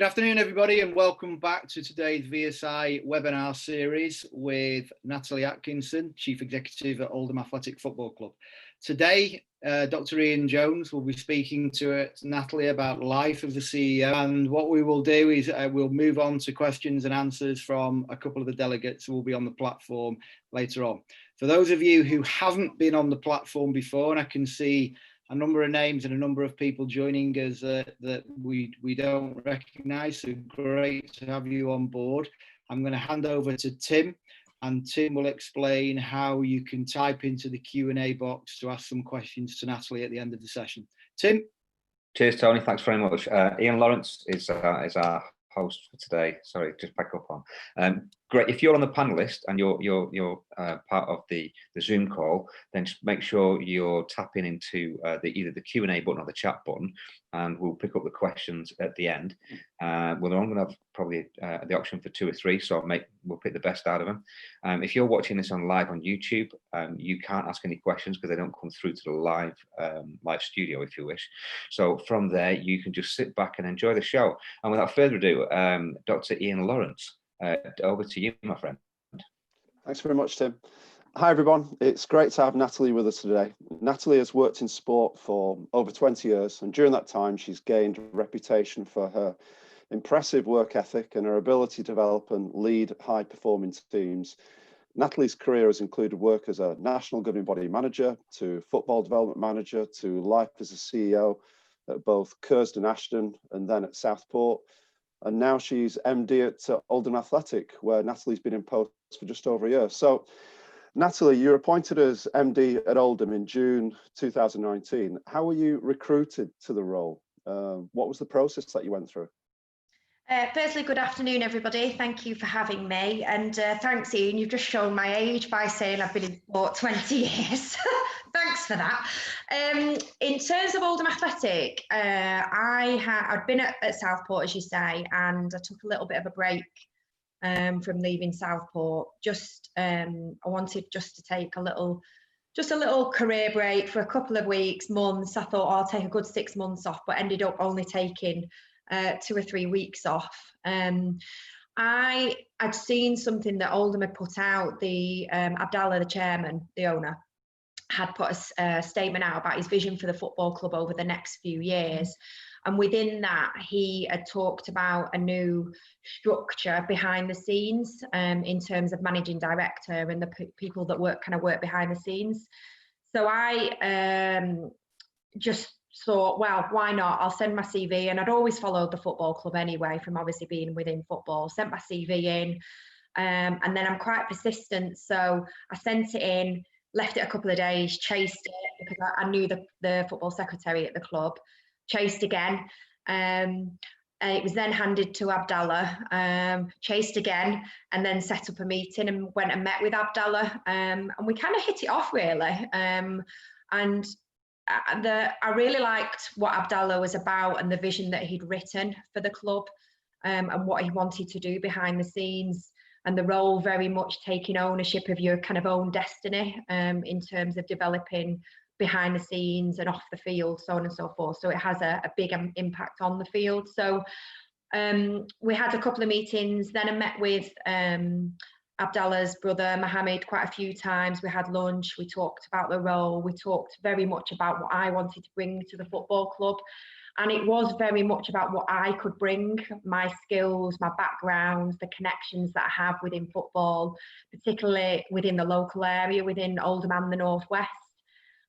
Good afternoon, everybody, and welcome back to today's VSI webinar series with Natalie Atkinson, Chief Executive at Oldham Athletic Football Club. Today, Dr. Ian Jones will be speaking to Natalie about life of the CEO, and what we will do is we'll move on to questions and answers from a couple of the delegates who will be on the platform later on. For those of you who haven't been on the platform before, and I can see a number of names and a number of people joining us that we don't recognise, so great to have you on board. I'm going to hand over to Tim, and Tim will explain how you can type into the Q&A box to ask some questions to Natalie at the end of the session. Tim? Cheers, Tony. Thanks very much. Ian Lawrence is our host for today. Sorry, just back up on. Great. If you're on the panelist and you're part of the Zoom call, then just make sure you're tapping into either the Q&A button or the chat button, and we'll pick up the questions at the end. I'm going to have probably the option for 2 or 3, so we'll pick the best out of them. If you're watching this live on YouTube, you can't ask any questions because they don't come through to the live studio, if you wish. So from there, you can just sit back and enjoy the show. And without further ado, Dr. Ian Lawrence, over to you, my friend. Thanks very much, Tim. Hi, everyone. It's great to have Natalie with us today. Natalie has worked in sport for over 20 years, and during that time, she's gained a reputation for her impressive work ethic and her ability to develop and lead high-performing teams. Natalie's career has included work as a national governing body manager, to football development manager, to life as a CEO at both Curzon Ashton and then at Southport. And now she's MD at Oldham Athletic, where Natalie's been in post for just over a year. So, Natalie, you're appointed as MD at Oldham in June 2019. How were you recruited to the role? What was the process that you went through? Firstly, good afternoon, everybody. Thank you for having me. And thanks, Ian. You've just shown my age by saying I've been in sport 20 years. Thanks for that. In terms of Oldham Athletic, I'd been at Southport, as you say, and I took a little bit of a break from leaving Southport. I wanted just to take a little career break for a couple of weeks, months. I thought I'll take a good 6 months off, but ended up only taking 2 or 3 weeks off. I had seen something that Oldham had put out. Abdallah, the chairman, the owner, had put a statement out about his vision for the football club over the next few years. And within that, he had talked about a new structure behind the scenes in terms of managing director and the people that work behind the scenes. So I just thought, well, why not? I'll send my CV. And I'd always followed the football club anyway, from obviously being within football. Sent my CV in, and then I'm quite persistent. So I sent it in, left it a couple of days, chased it because I knew the football secretary at the club, chased again. It was then handed to Abdallah, chased again, and then set up a meeting and went and met with Abdallah. And we kind of hit it off, really. I really liked what Abdallah was about and the vision that he'd written for the club, and what he wanted to do behind the scenes, and the role very much taking ownership of your kind of own destiny in terms of developing behind the scenes and off the field, so on and so forth. So it has a big impact on the field. So we had a couple of meetings, then I met with Abdallah's brother, Mohammed, quite a few times. We had lunch, we talked about the role, we talked very much about what I wanted to bring to the football club. And it was very much about what I could bring, my skills, my background, the connections that I have within football, particularly within the local area, within Oldham and the Northwest.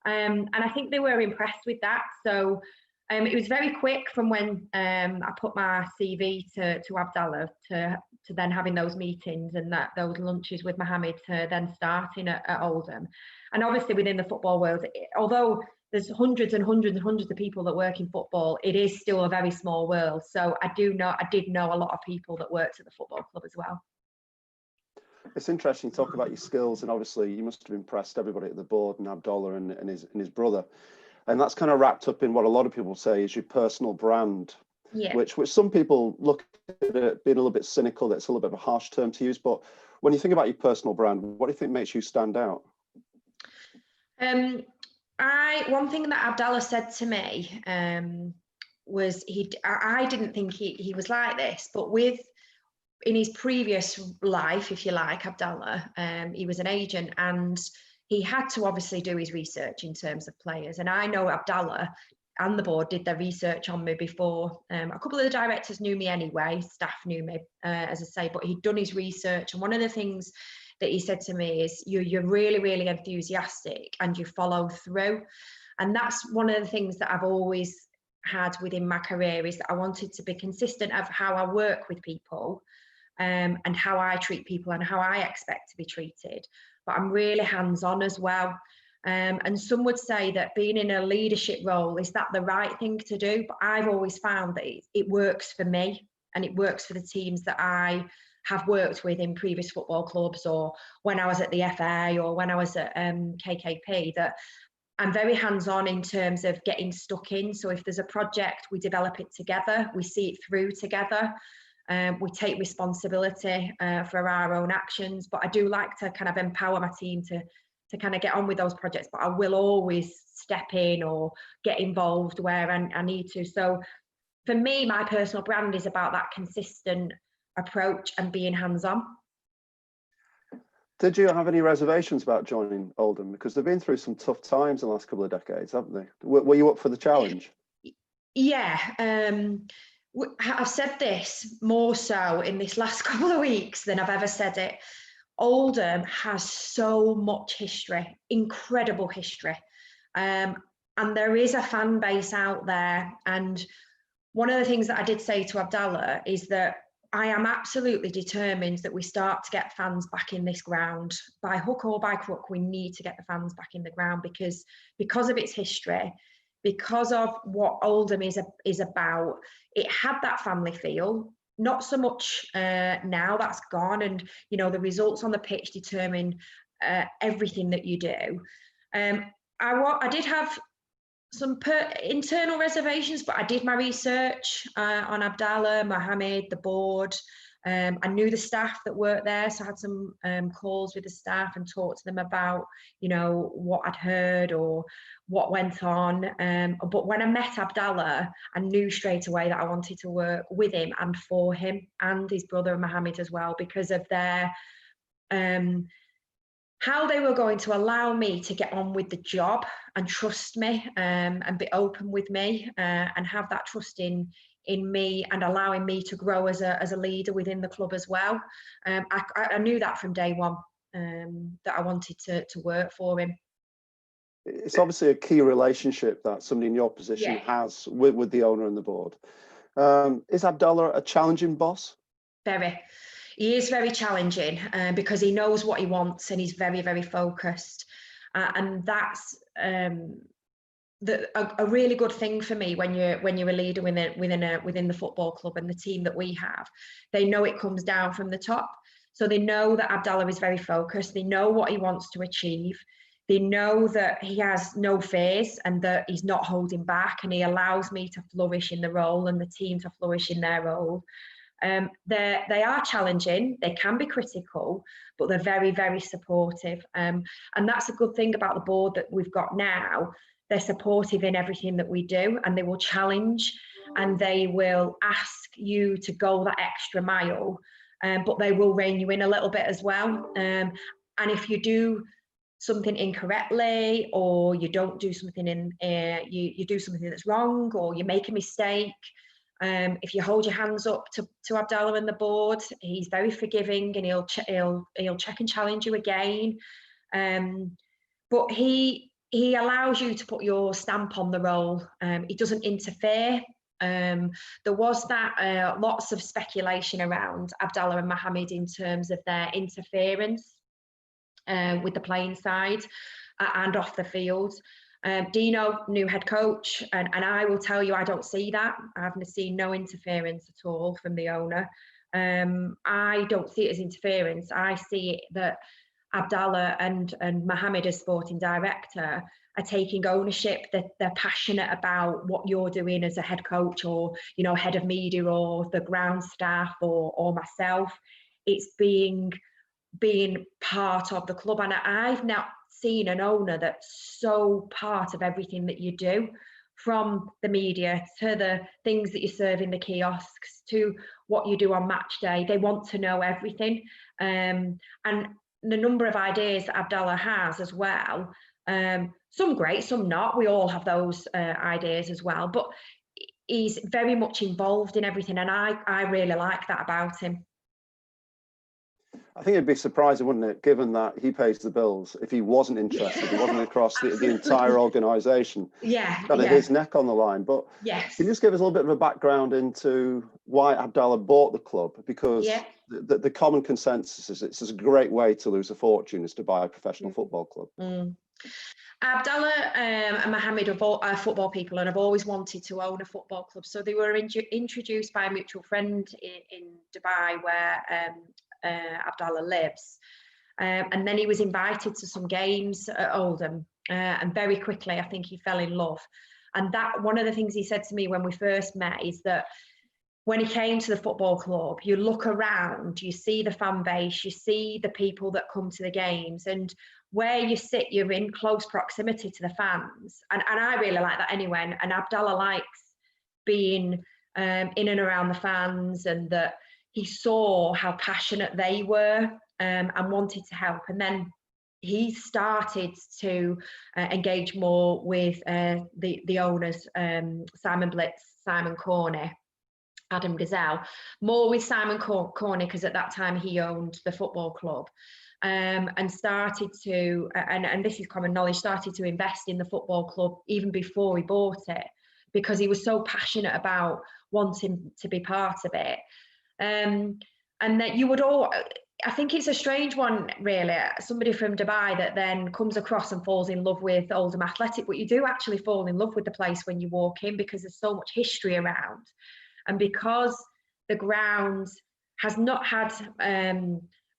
And I think they were impressed with that. So it was very quick from when I put my CV to Abdallah to then having those meetings and those lunches with Mohammed to then starting at Oldham. And obviously within the football world, although there's hundreds and hundreds and hundreds of people that work in football, it is still a very small world. So I did know a lot of people that worked at the football club as well. It's interesting to talk about your skills, and obviously you must have impressed everybody at the board and Abdallah and his brother. And that's kind of wrapped up in what a lot of people say is your personal brand, yeah. which some people look at it being a little bit cynical, that's a little bit of a harsh term to use. But when you think about your personal brand, what do you think makes you stand out? One thing that Abdallah said to me was I didn't think he was like this, but in his previous life, if you like, Abdallah, he was an agent, and he had to obviously do his research in terms of players. And I know Abdallah and the board did their research on me before. A couple of the directors knew me anyway, staff knew me, as I say, but he'd done his research. And one of the things that he said to me is, you're really, really enthusiastic and you follow through. And that's one of the things that I've always had within my career, is that I wanted to be consistent of how I work with people, and how I treat people and how I expect to be treated. But I'm really hands-on as well. And some would say that being in a leadership role, is that the right thing to do? But I've always found that it works for me, and it works for the teams that I have worked with in previous football clubs, or when I was at the FA, or when I was at KKP, that I'm very hands-on in terms of getting stuck in. So if there's a project, we develop it together, we see it through together. We take responsibility for our own actions, but I do like to kind of empower my team to kind of get on with those projects, but I will always step in or get involved where I need to. So for me, my personal brand is about that consistent approach and being hands-on. Did you have any reservations about joining Oldham? Because they've been through some tough times in the last couple of decades, haven't they? Were you up for the challenge? Yeah. I've said this more so in this last couple of weeks than I've ever said it. Oldham has so much history, incredible history. And there is a fan base out there. And one of the things that I did say to Abdallah is that I am absolutely determined that we start to get fans back in this ground. By hook or by crook, we need to get the fans back in the ground, because of its history, because of what Oldham is about. It had that family feel. Not so much now, that's gone. And, you know, the results on the pitch determine everything that you do. I did have some internal reservations, but I did my research on Abdallah, Mohammed, the board. I knew the staff that worked there, so I had some calls with the staff and talked to them about, you know, what I'd heard or what went on. But when I met Abdallah, I knew straight away that I wanted to work with him and for him, and his brother Mohammed as well, because of their how they were going to allow me to get on with the job and trust me, and be open with me, and have that trust in me, and allowing me to grow as a leader within the club as well. I knew that from day one, that I wanted to work for him. It's obviously a key relationship that somebody in your position has with the owner and the board. Is Abdallah a challenging boss? Very. He is very challenging, because he knows what he wants and he's very focused, and that's a really good thing for me when you're a leader within the football club and the team that we have. They know it comes down from the top, so they know that Abdallah is very focused. They know what he wants to achieve. They know that he has no fears and that he's not holding back, and he allows me to flourish in the role and the team to flourish in their role. They are challenging, they can be critical, but they're very supportive. And that's a good thing about the board that we've got now. They're supportive in everything that we do, and they will challenge and they will ask you to go that extra mile, but they will rein you in a little bit as well. And if you do something incorrectly, or you don't do something you do something that's wrong, or you make a mistake, if you hold your hands up to Abdallah and the board, he's very forgiving, and he'll check and challenge you again. But he allows you to put your stamp on the role. He doesn't interfere. There was that lots of speculation around Abdallah and Mohammed in terms of their interference with the playing side and off the field. Dino, new head coach, and I will tell you, I don't see that. I've seen no interference at all from the owner. I don't see it as interference. I see it that Abdallah and Mohammed as sporting director are taking ownership, that they're passionate about what you're doing as a head coach, or, you know, head of media, or the ground staff, or myself. It's being part of the club, and I've now seen an owner that's so part of everything that you do. from the media to the things that you serve in the kiosks to what you do on match day. They want to know everything. And the number of ideas that Abdallah has as well, some great, some not. We all have those ideas as well, but he's very much involved in everything, and I really like that about him. I think it'd be surprising, wouldn't it, given that he pays the bills, if he wasn't interested, he wasn't across the entire organisation. Yeah, kind of his neck on the line. But yes, can you just give us a little bit of a background into why Abdallah bought the club? Because the common consensus is it's a great way to lose a fortune is to buy a professional football club. Abdallah and Mohammed are football people and have always wanted to own a football club. So they were introduced by a mutual friend in Dubai where Abdallah lives. And then he was invited to some games at Oldham, and very quickly I think he fell in love. And that one of the things he said to me when we first met is that when he came to the football club, you look around, you see the fan base, you see the people that come to the games, and where you sit, you're in close proximity to the fans. And I really like that anyway. And Abdallah likes being in and around the fans, and that he saw how passionate they were and wanted to help. And then he started to engage more with the owners, Simon Blitz, Simon Corney, Adam Gazelle, more with Simon Corney, because at that time he owned the football club, and started to, and this is common knowledge, started to invest in the football club even before he bought it, because he was so passionate about wanting to be part of it. And that you would all, I think it's a strange one, really, somebody from Dubai that then comes across and falls in love with Oldham Athletic, but you do actually fall in love with the place when you walk in, because there's so much history around. And because the ground has not had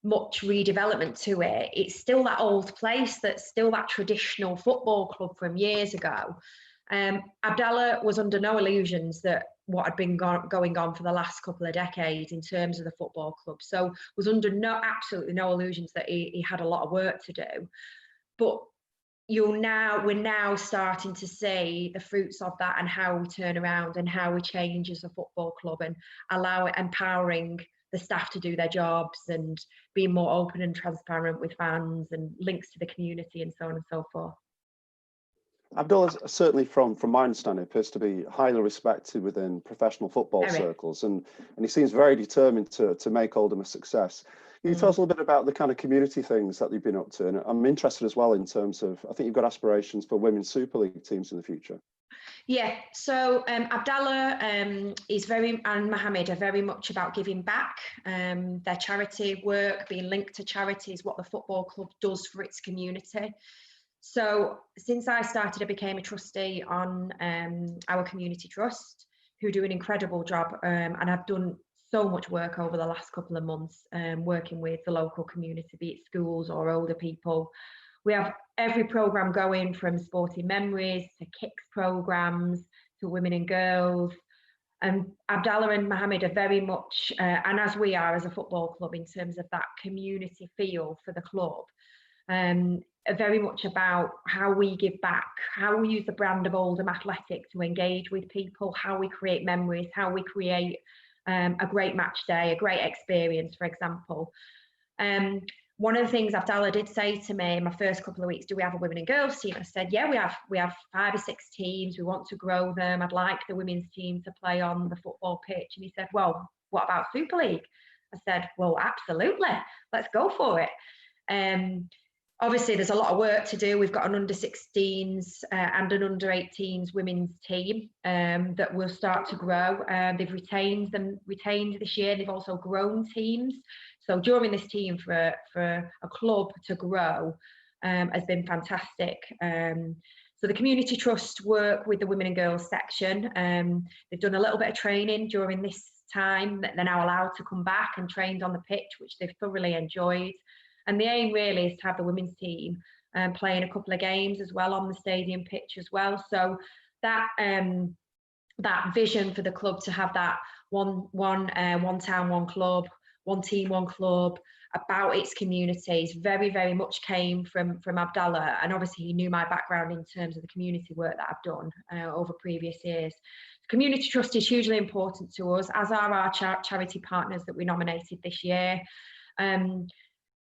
much redevelopment to it, it's still that old place, that's still that traditional football club from years ago. Abdallah was under no illusions that what had been going on for the last couple of decades in terms of the football club, so was under absolutely no illusions that he had a lot of work to do. But we're now starting to see the fruits of that, and how we turn around and how we change as a football club, and empowering the staff to do their jobs, and being more open and transparent with fans and links to the community, and so on and so forth. Abdallah, certainly from my understanding, appears to be highly respected within professional football circles, and he seems very determined to make Oldham a success. Can you tell us a little bit about the kind of community things that you've been up to? And I'm interested as well in terms of, I think you've got aspirations for Women's Super League teams in the future. Yeah, so Abdallah and Mohammed are very much about giving back. Their charity work, being linked to charities, what the football club does for its community. So since I started, I became a trustee on our community trust, who do an incredible job, and I've done so much work over the last couple of months, working with the local community, be it schools or older people. We have every programme going, from sporting memories to kicks programmes to women and girls. And Abdallah and Mohammed are very much, and as we are as a football club, in terms of that community feel for the club, are very much about how we give back, how we use the brand of Oldham Athletic to engage with people, how we create memories, how we create a great match day, a great experience, for example. One of the things Abdallah did say to me in my first couple of weeks, do we have a women and girls team? I said, yeah, we have 5 or 6 teams. We want to grow them. I'd like the women's team to play on the football pitch. And he said, well, what about Super League? I said, well, absolutely. Let's go for it. Obviously, there's a lot of work to do. We've got an under-16s and an under-18s women's team that will start to grow. They've retained this year. They've also grown teams. So during this team for a club to grow has been fantastic. So the Community Trust work with the women and girls section. They've done a little bit of training during this time that they're now allowed to come back and trained on the pitch, which they've thoroughly enjoyed. And the aim really is to have the women's team playing a couple of games as well on the stadium pitch as well. So that vision for the club to have that one town, one club, one team, one club, about its communities, very, very much came from Abdallah. And obviously he knew my background in terms of the community work that I've done over previous years. Community trust is hugely important to us, as are our charity partners that we nominated this year.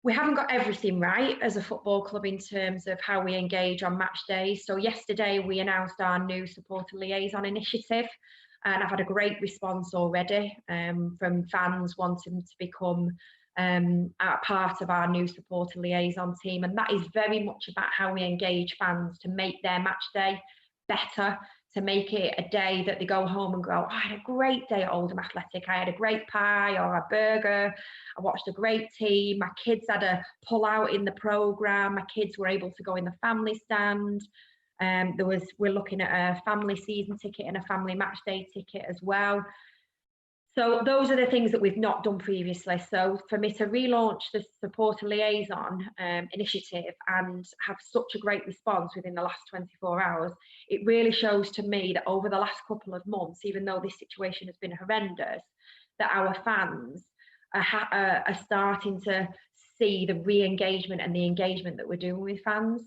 We haven't got everything right as a football club in terms of how we engage on match days. So yesterday we announced our new supporter liaison initiative, and I've had a great response already from fans wanting to become a part of our new supporter liaison team. And that is very much about how we engage fans to make their match day better, to make it a day that they go home and go, oh, I had a great day at Oldham Athletic. I had a great pie or a burger. I watched a great team. My kids had a pull out in the programme. My kids were able to go in the family stand. We're looking at a family season ticket and a family match day ticket as well. So those are the things that we've not done previously. So for me to relaunch the supporter liaison initiative and have such a great response within the last 24 hours, it really shows to me that over the last couple of months, even though this situation has been horrendous, that our fans are starting to see the re-engagement and the engagement that we're doing with fans.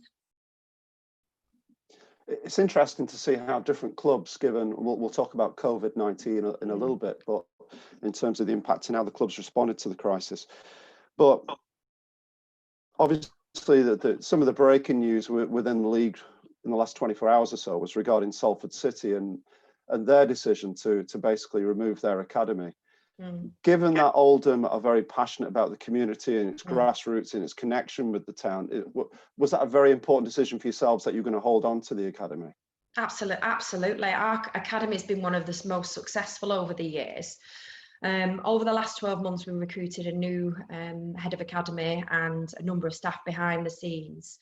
It's interesting to see how different clubs, given we'll talk about COVID-19 in a little bit, but in terms of the impact and how the clubs responded to the crisis. But obviously, some of the breaking news within the league in the last 24 hours or so was regarding Salford City and their decision to basically remove their academy. Given that Oldham are very passionate about the community and its grassroots and its connection with the town, was that a very important decision for yourselves that you're going to hold on to the academy? Absolutely. Our academy has been one of the most successful over the years. Over the last 12 months, we recruited a new head of academy and a number of staff behind the scenes.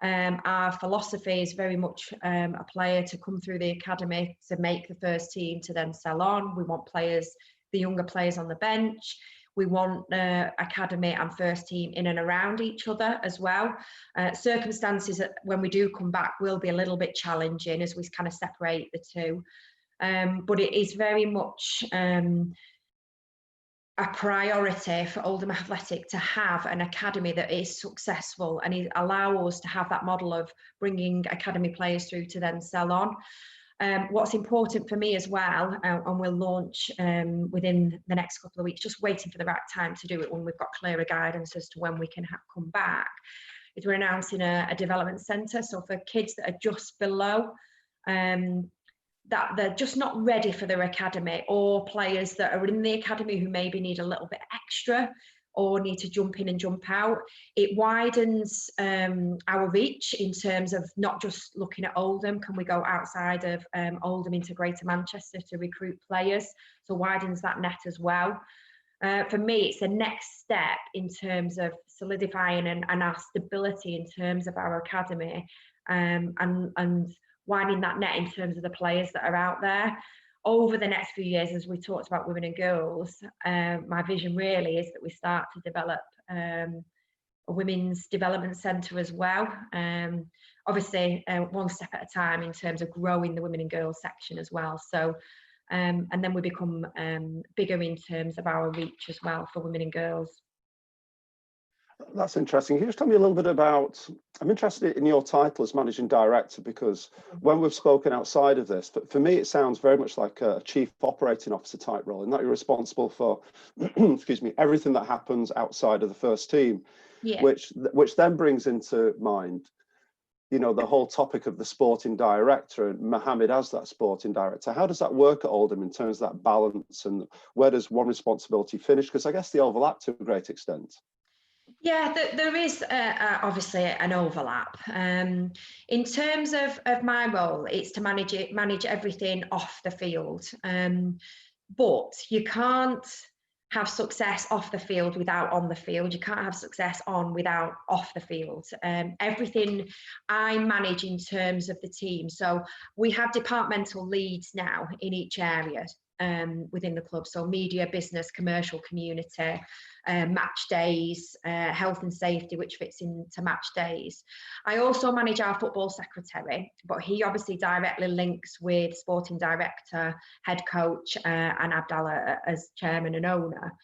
Our philosophy is very much a player to come through the academy to make the first team to then sell on. We want players, the younger players on the bench. We want the academy and first team in and around each other as well. Circumstances when we do come back will be a little bit challenging as we kind of separate the two. But it is very much a priority for Oldham Athletic to have an academy that is successful and allow us to have that model of bringing academy players through to then sell on. What's important for me as well, and we'll launch within the next couple of weeks, just waiting for the right time to do it when we've got clearer guidance as to when we can come back, is we're announcing a development centre. So for kids that are just below, that they're just not ready for their academy, or players that are in the academy who maybe need a little bit extra or need to jump in and jump out. It widens our reach in terms of not just looking at Oldham. Can we go outside of Oldham into Greater Manchester to recruit players? So widens that net as well. For me, it's the next step in terms of solidifying and our stability in terms of our academy, and widening that net in terms of the players that are out there. Over the next few years, as we talked about women and girls, my vision really is that we start to develop a women's development centre as well. Obviously, one step at a time in terms of growing the women and girls section as well. So, and then we become bigger in terms of our reach as well for women and girls. That's interesting. Can you just tell me a little bit about, I'm interested in your title as managing director, because when we've spoken outside of this, but for me, it sounds very much like a chief operating officer type role, and that you're responsible for, excuse me, everything that happens outside of the first team, which then brings into mind, you know, the whole topic of the sporting director, and Mohammed as that sporting director. How does that work at Oldham in terms of that balance, and where does one responsibility finish? Because I guess they overlap to a great extent. Yeah, there is obviously an overlap. In terms of my role, it's to manage everything off the field. But you can't have success off the field without on the field. You can't have success on without off the field. Everything I manage in terms of the team. So we have departmental leads now in each area within the club. So media, business, commercial, community, match days, health and safety, which fits into match days. I also manage our football secretary, but he obviously directly links with sporting director, head coach, and Abdallah as chairman and owner.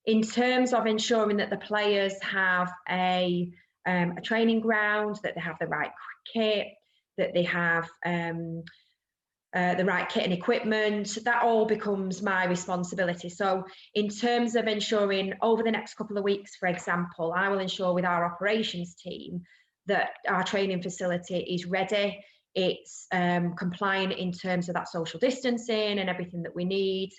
in terms of ensuring that the players have a training ground, that they have the right kit, that they have the right kit and equipment, that all becomes my responsibility. So in terms of ensuring over the next couple of weeks, for example, I will ensure with our operations team that our training facility is ready. It's compliant in terms of that social distancing and everything that we need.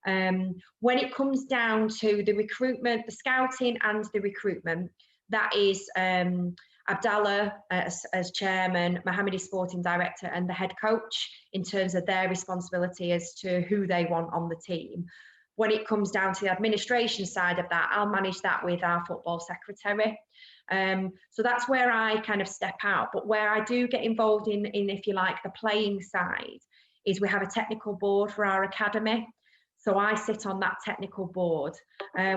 When it comes down to the recruitment, the scouting and the recruitment, that is Abdallah as chairman, Mohammed sporting director, and the head coach in terms of their responsibility as to who they want on the team. When it comes down to the administration side of that, I'll manage that with our football secretary. So that's where I kind of step out. But where I do get involved in, if you like, the playing side, is we have a technical board for our academy. So I sit on that technical board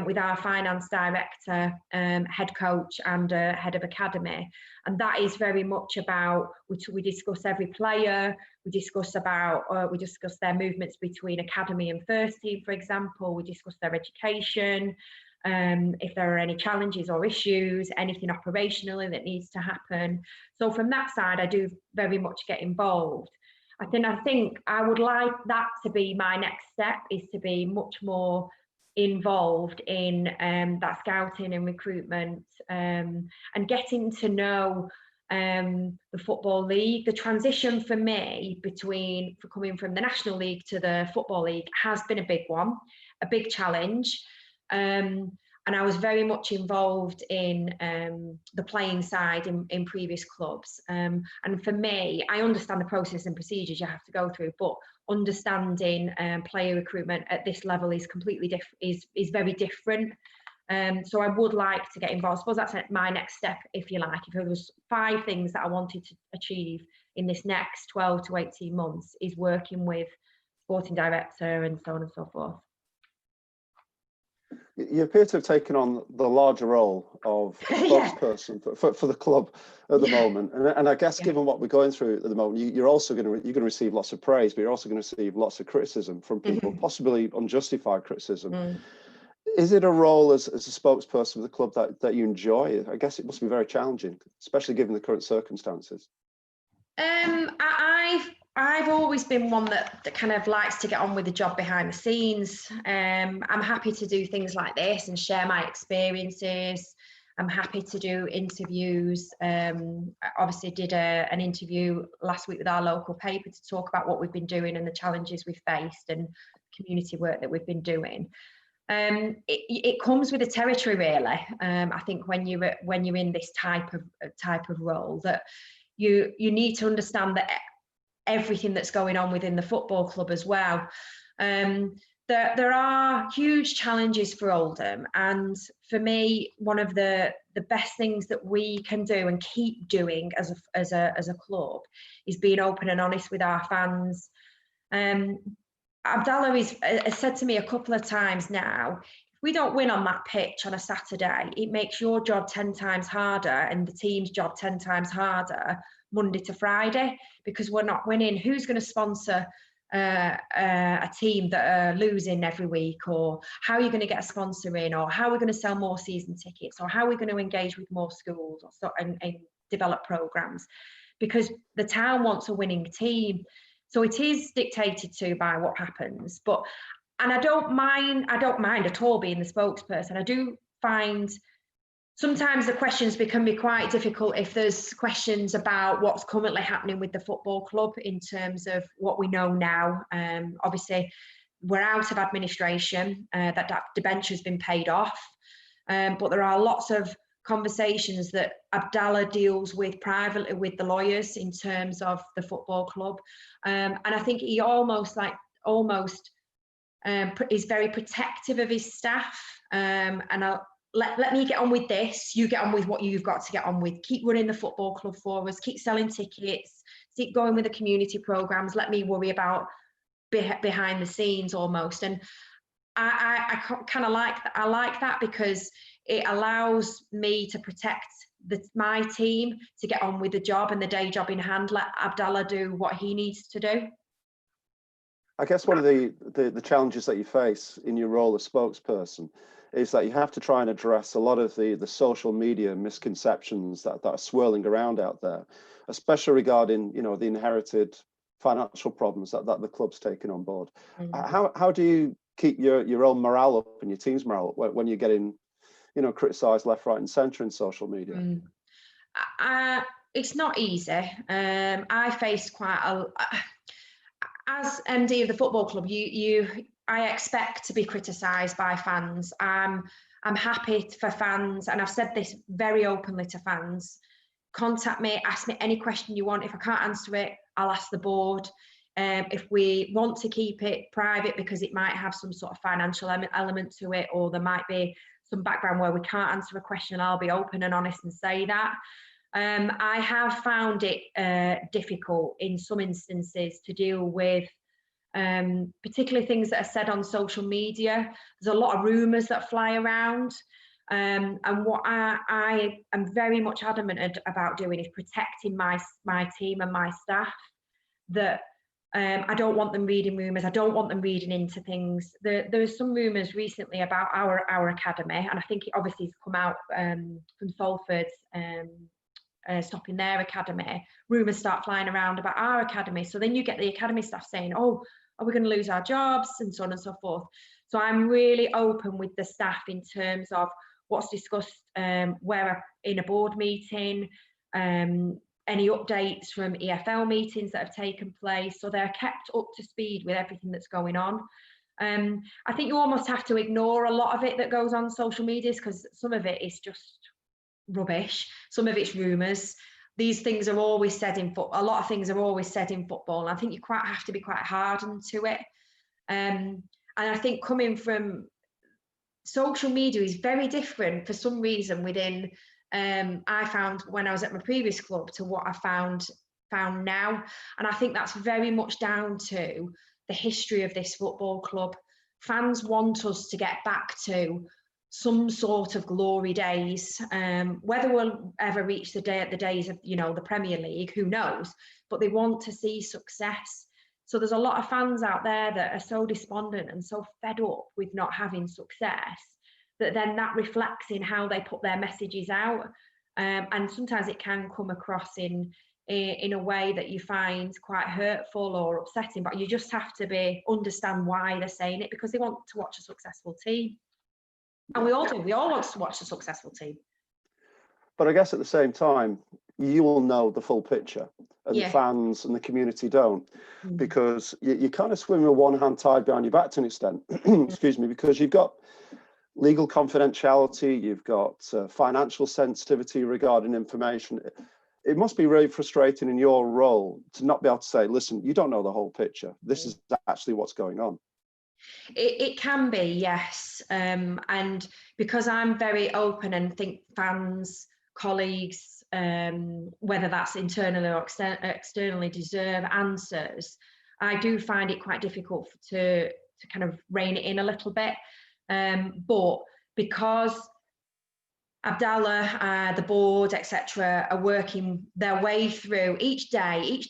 with our finance director, head coach, and head of academy. And that is very much about, we discuss every player, we discuss their movements between academy and first team, for example, we discuss their education, if there are any challenges or issues, anything operationally that needs to happen. So from that side, I do very much get involved. I think I would like that to be my next step, is to be much more involved in that scouting and recruitment, and getting to know the Football League. The transition for me for coming from the National League to the Football League has been a big one, a big challenge. And I was very much involved in the playing side in previous clubs. And for me, I understand the process and procedures you have to go through, but understanding player recruitment at this level is completely different, is very different. So I would like to get involved. I suppose that's my next step, if you like. If there was 5 things that I wanted to achieve in this next 12 to 18 months, is working with sporting director and so on and so forth. You appear to have taken on the larger role of spokesperson for the club at the moment, and I guess given what we're going through at the moment, you're also going to receive lots of praise, but you're also going to receive lots of criticism from people, possibly unjustified criticism. Is it a role as a spokesperson of the club that you enjoy? I guess it must be very challenging, especially given the current circumstances. I've always been one that kind of likes to get on with the job behind the scenes. I'm happy to do things like this and share my experiences. I'm happy to do interviews. I obviously did an interview last week with our local paper to talk about what we've been doing and the challenges we've faced and community work that we've been doing. It comes with the territory, really. I think when you're in this type of role, that you need to understand that everything that's going on within the football club as well. There are huge challenges for Oldham, and for me, one of the best things that we can do and keep doing as a club is being open and honest with our fans. Abdallah has said to me a couple of times now, if we don't win on that pitch on a Saturday, it makes your job 10 times harder and the team's job 10 times harder Monday to Friday, because we're not winning. Who's going to sponsor a team that are losing every week? Or how are you going to get a sponsor in? Or how are we going to sell more season tickets? Or how are we going to engage with more schools and develop programs? Because the town wants a winning team. So it is dictated to by what happens. And I don't mind at all being the spokesperson. I do find sometimes the questions can be quite difficult if there's questions about what's currently happening with the football club in terms of what we know now. Obviously, we're out of administration, that debenture has been paid off, but there are lots of conversations that Abdallah deals with privately with the lawyers in terms of the football club. And I think he almost is very protective of his staff. And let me get on with this, you get on with what you've got to get on with. Keep running the football club for us, keep selling tickets, keep going with the community programs, let me worry about behind the scenes almost. And I kind of like that. I like that because it allows me to protect my team, to get on with the job and the day job in hand, let Abdallah do what he needs to do. I guess one of the challenges that you face in your role as spokesperson is that you have to try and address a lot of the social media misconceptions that are swirling around out there, especially regarding, you know, the inherited financial problems that the club's taken on board. How do you keep your own morale up and your team's morale up when you're getting, you know, criticised left, right, and centre in social media? It's not easy. I faced quite a. As MD of the football club, I expect to be criticised by fans. I'm happy for fans, and I've said this very openly to fans. Contact me, ask me any question you want. If I can't answer it, I'll ask the board. If we want to keep it private because it might have some sort of financial element to it, or there might be some background where we can't answer a question, I'll be open and honest and say that. I have found it difficult in some instances to deal with, particularly things that are said on social media. There's a lot of rumours that fly around. And what I am very much adamant about doing is protecting my team and my staff. That I don't want them reading rumours. I don't want them reading into things. There was some rumours recently about our academy, and I think it obviously has come out from Salford's stopping their academy. Rumours start flying around about our academy. So then you get the academy staff saying, oh, are we going to lose our jobs, and so on and so forth. So I'm really open with the staff in terms of what's discussed where in a board meeting, any updates from EFL meetings that have taken place. So they're kept up to speed with everything that's going on. I think you almost have to ignore a lot of it that goes on social media, because some of it is just rubbish. Some of it's rumours. These things are always said in football. A lot of things are always said in football. And I think you have to be quite hardened to it. And I think coming from social media is very different for some reason within, I found when I was at my previous club to what I found now. And I think that's very much down to the history of this football club. Fans want us to get back to some sort of glory days. Whether we'll ever reach the days of, you know, the Premier League, who knows? But they want to see success. So there's a lot of fans out there that are so despondent and so fed up with not having success that then that reflects in how they put their messages out. And sometimes it can come across in a way that you find quite hurtful or upsetting, but you just have to understand why they're saying it, because they want to watch a successful team. And we all do. We all want to watch a successful team. But I guess at the same time, you will know the full picture, and the fans and the community don't, because you kind of swim with one hand tied behind your back to an extent, excuse me, because you've got legal confidentiality, you've got financial sensitivity regarding information. It must be really frustrating in your role to not be able to say, listen, you don't know the whole picture. This is actually what's going on. It can be, yes. And because I'm very open and think fans, colleagues, whether that's internally or externally, deserve answers, I do find it quite difficult to kind of rein it in a little bit. But because Abdallah, the board, etc., are working their way through each day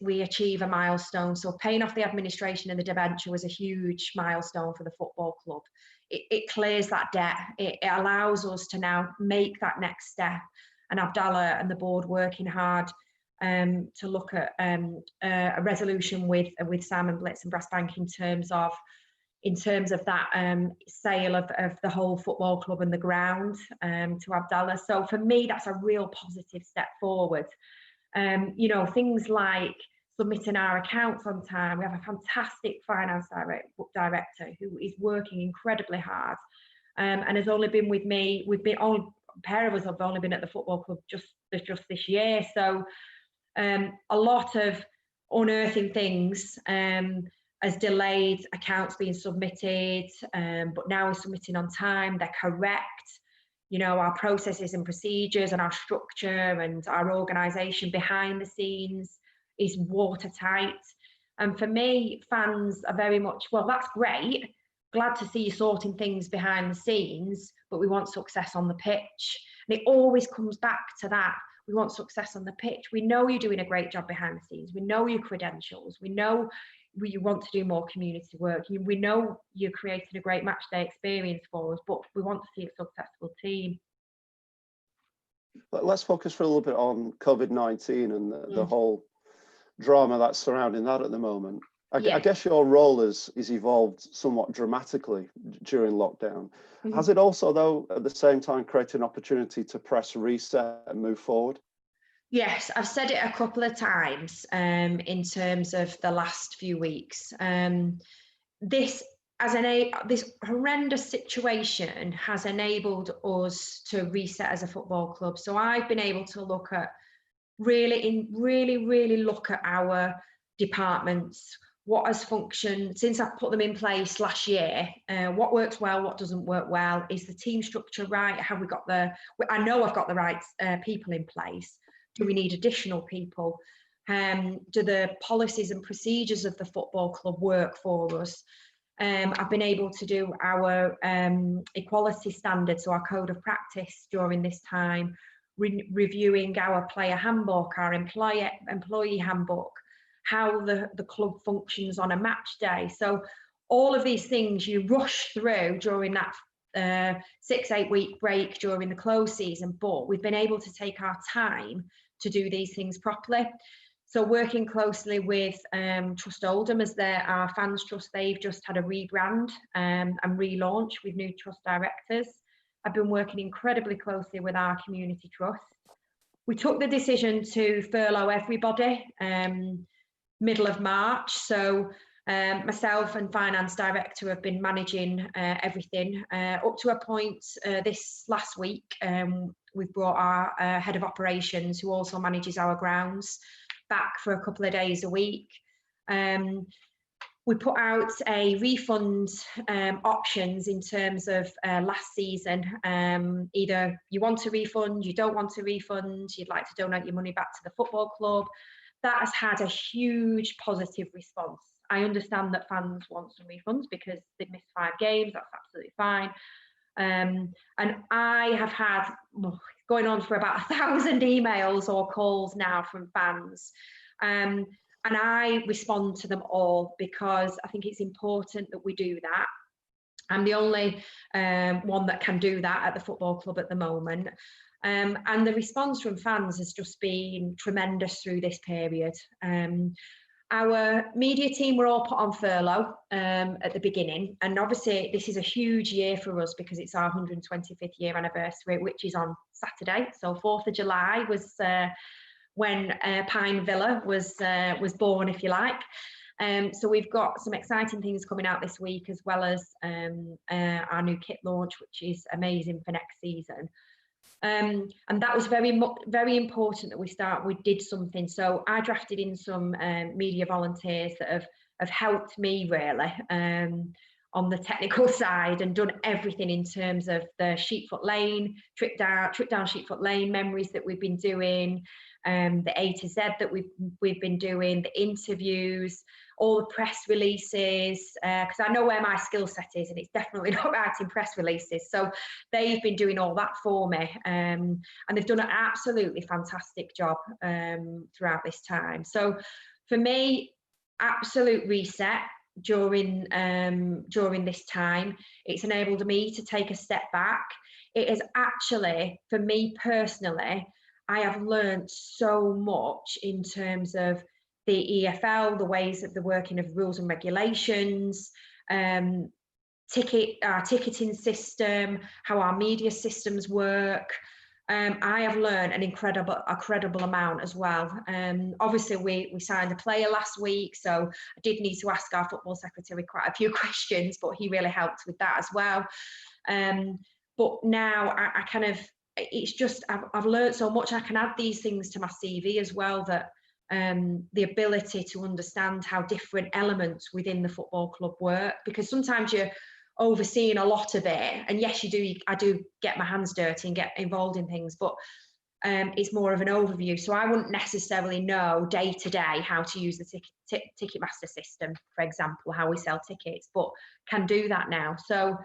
we achieve a milestone. So paying off the administration and the debenture was a huge milestone for the football club. It clears that debt. It allows us to now make that next step. And Abdallah and the board working hard to look at a resolution with Simon Blitz and Brass Bank in terms of that sale of the whole football club and the ground to Abdallah. So for me, that's a real positive step forward. You know, things like submitting our accounts on time. We have a fantastic finance director who is working incredibly hard and has only been with me. A pair of us have only been at the football club just this year. So a lot of unearthing things has delayed accounts being submitted, but now we're submitting on time. They're correct. You know, our processes and procedures and our structure and our organisation behind the scenes is watertight. And for me, fans are very much, well, that's great. Glad to see you sorting things behind the scenes, but we want success on the pitch. And it always comes back to that. We want success on the pitch. We know you're doing a great job behind the scenes. We know your credentials. We know you want to do more community work. We know you're creating a great match day experience for us, but we want to see a successful team. Let's focus for a little bit on COVID-19 and the whole drama that's surrounding that at the moment. I guess your role is evolved somewhat dramatically during lockdown. Has it also, though, at the same time created an opportunity to press reset and move forward? Yes, I've said it a couple of times in terms of the last few weeks. This horrendous situation has enabled us to reset as a football club. So I've been able to look at really look at our departments, what has functioned since I put them in place last year, what works well, what doesn't work well, is the team structure right, have we got I know I've got the right people in place, do we need additional people, do the policies and procedures of the football club work for us. I've been able to do our equality standards, so our code of practice during this time, reviewing our player handbook, our employee handbook, how the club functions on a match day. So all of these things you rush through during that 6-8 week break during the close season, but we've been able to take our time to do these things properly. So working closely with Trust Oldham as our fans trust, they've just had a rebrand and relaunch with new trust directors. I've been working incredibly closely with our community trust. We took the decision to furlough everybody middle of March. So myself and finance director have been managing everything up to a point. This last week, we've brought our head of operations, who also manages our grounds, back for a couple of days a week. We put out a refund options in terms of last season. Either you want a refund, you don't want a refund, you'd like to donate your money back to the football club. That has had a huge positive response. I understand that fans want some refunds because they've missed 5 games, that's absolutely fine. And I have had, going on for about 1,000 emails or calls now from fans. And I respond to them all because I think it's important that we do that. I'm the only one that can do that at the football club at the moment. And the response from fans has just been tremendous through this period. Our media team were all put on furlough at the beginning. And obviously this is a huge year for us because it's our 125th year anniversary, which is on Saturday. So 4th of July was when Pine Villa was born, if you like. So we've got some exciting things coming out this week, as well as our new kit launch, which is amazing for next season. And that was very important that we did something. So I drafted in some media volunteers that have helped me really on the technical side, and done everything in terms of the Sheepfoot Lane, trip down Sheepfoot Lane memories that we've been doing, the A to Z that we've been doing, the interviews, all the press releases, because I know where my skill set is, and it's definitely not writing press releases. So they've been doing all that for me, and they've done an absolutely fantastic job throughout this time. So for me, absolute reset during this time. It's enabled me to take a step back. It has actually, for me personally, I have learned so much in terms of the EFL, the ways of the working of rules and regulations, ticketing system, how our media systems work. I have learned an incredible amount as well. Obviously, we signed a player last week, so I did need to ask our football secretary quite a few questions, but he really helped with that as well. But now I kind of, it's just, I've learned so much. I can add these things to my CV as well, that the ability to understand how different elements within the football club work, because sometimes you're overseeing a lot of it, and yes, I do get my hands dirty and get involved in things, but it's more of an overview. So I wouldn't necessarily know day to day how to use the Ticketmaster system, for example, how we sell tickets, but can do that now. So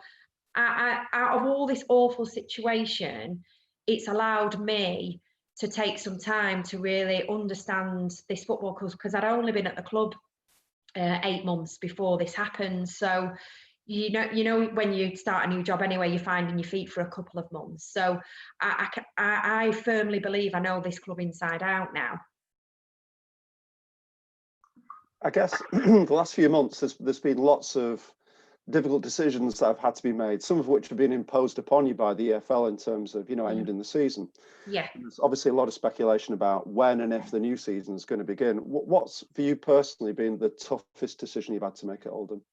out of all this awful situation, it's allowed me to take some time to really understand this football club, because I'd only been at the club 8 months before this happened. So you know when you start a new job anyway, you're finding your feet for a couple of months. So I firmly believe I know this club inside out now. I guess the last few months there's been lots of difficult decisions that have had to be made, some of which have been imposed upon you by the EFL in terms of, ending the season. Yeah. There's obviously a lot of speculation about when and if the new season is going to begin. What's for you personally been the toughest decision you've had to make at Oldham?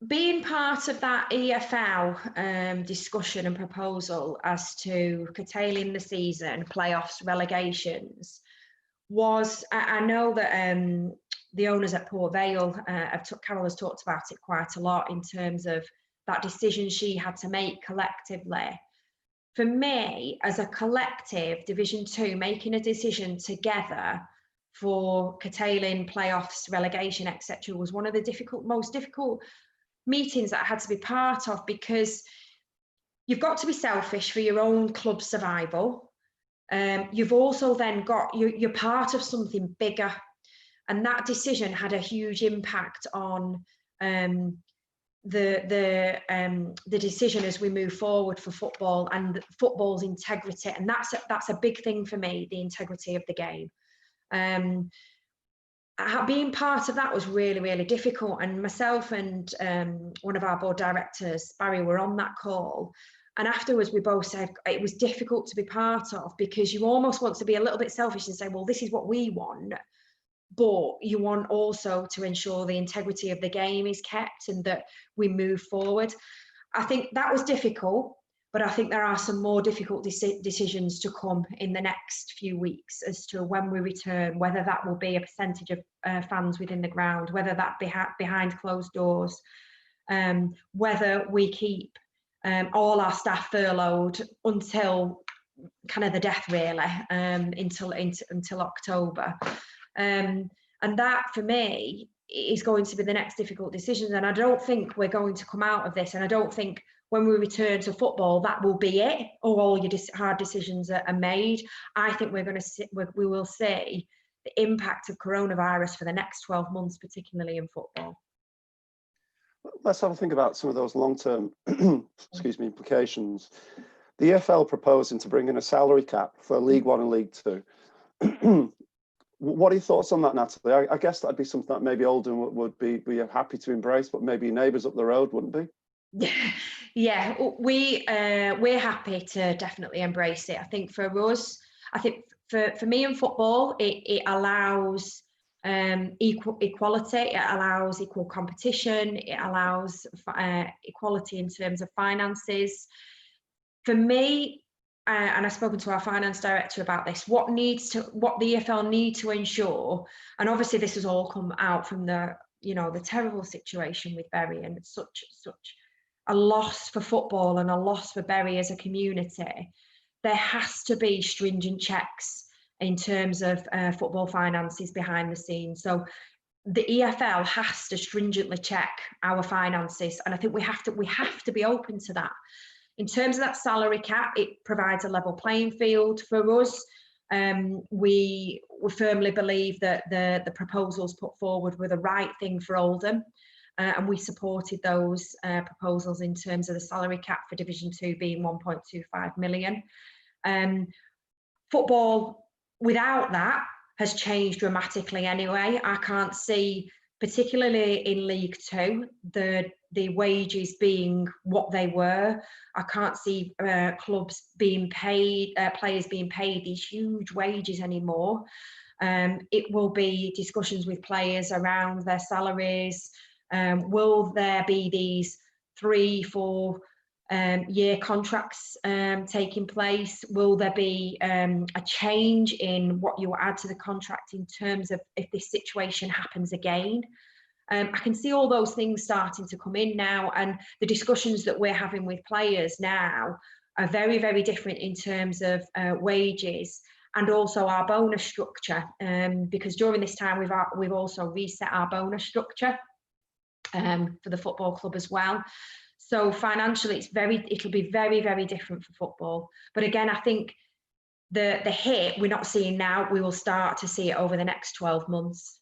Being part of that EFL discussion and proposal as to curtailing the season, playoffs, relegations, was, I know that the owners at Port Vale, Carol has talked about it quite a lot in terms of that decision she had to make collectively. For me, as a collective, Division 2, making a decision together for curtailing playoffs, relegation, etc., was one of the most difficult meetings that I had to be part of, because you've got to be selfish for your own club survival. You've also then got, you're part of something bigger, and that decision had a huge impact on the decision as we move forward for football and football's integrity, and that's a big thing for me, the integrity of the game. Being part of that was really, really difficult, and myself and one of our board directors, Barry, were on that call, and afterwards we both said it was difficult to be part of, because you almost want to be a little bit selfish and say, well, this is what we want, but you want also to ensure the integrity of the game is kept and that we move forward. I think that was difficult, but I think there are some more difficult decisions to come in the next few weeks as to when we return, whether that will be a percentage of fans within the ground, whether that be behind closed doors, whether we keep all our staff furloughed until kind of the death, really, until October. And that, for me, is going to be the next difficult decision. And I don't think we're going to come out of this. And I don't think when we return to football, that will be it, or all your hard decisions are made. I think we will see the impact of coronavirus for the next 12 months, particularly in football. Let's have a think about some of those long-term implications. The EFL proposing to bring in a salary cap for League One and League Two. What are your thoughts on that, Natalie? I guess that'd be something that maybe Oldham would be happy to embrace, but maybe neighbours up the road wouldn't be. Yeah, we're happy to definitely embrace it. I think for us, for me in football, it allows equality, it allows equal competition, it allows equality in terms of finances. For me, and I've spoken to our finance director about this, what the EFL need to ensure, and obviously this has all come out from the terrible situation with Bury, and it's such a loss for football and a loss for Bury as a community. There has to be stringent checks in terms of football finances behind the scenes. So the EFL has to stringently check our finances, and I think we have to be open to that. In terms of that salary cap, it provides a level playing field for us. We firmly believe that the proposals put forward were the right thing for Oldham, and we supported those proposals in terms of the salary cap for Division 2 being 1.25 million. Football without that has changed dramatically anyway. I can't see, particularly in League 2, the wages being what they were. I can't see clubs being paid, players being paid these huge wages anymore. It will be discussions with players around their salaries. Will there be these 3-4 year contracts taking place? Will there be a change in what you add to the contract in terms of if this situation happens again? I can see all those things starting to come in now, and the discussions that we're having with players now are very, very different in terms of wages and also our bonus structure, because during this time we've also reset our bonus structure for the football club as well. So financially, it'll be very, very different for football. But again, I think the hit we're not seeing now, we will start to see it over the next 12 months.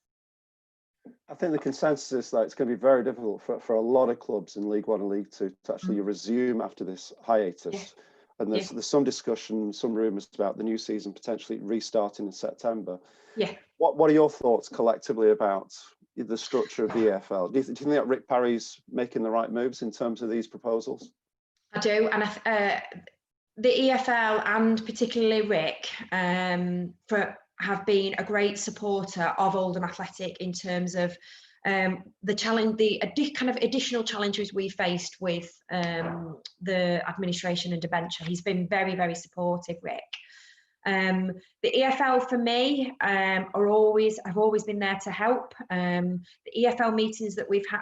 I think the consensus is that it's going to be very difficult for a lot of clubs in League One and League Two to actually resume after this hiatus. Yeah. And there's some discussion, some rumours about the new season potentially restarting in September. Yeah. What are your thoughts collectively about the structure of the EFL? Do you think that Rick Parry's making the right moves in terms of these proposals? I do, and the EFL and particularly Rick have been a great supporter of Oldham Athletic in terms of the challenge, the kind of additional challenges we faced with the administration and debenture. He's been very, very supportive, Rick. The EFL for me have always been there to help. The EFL meetings that we've had,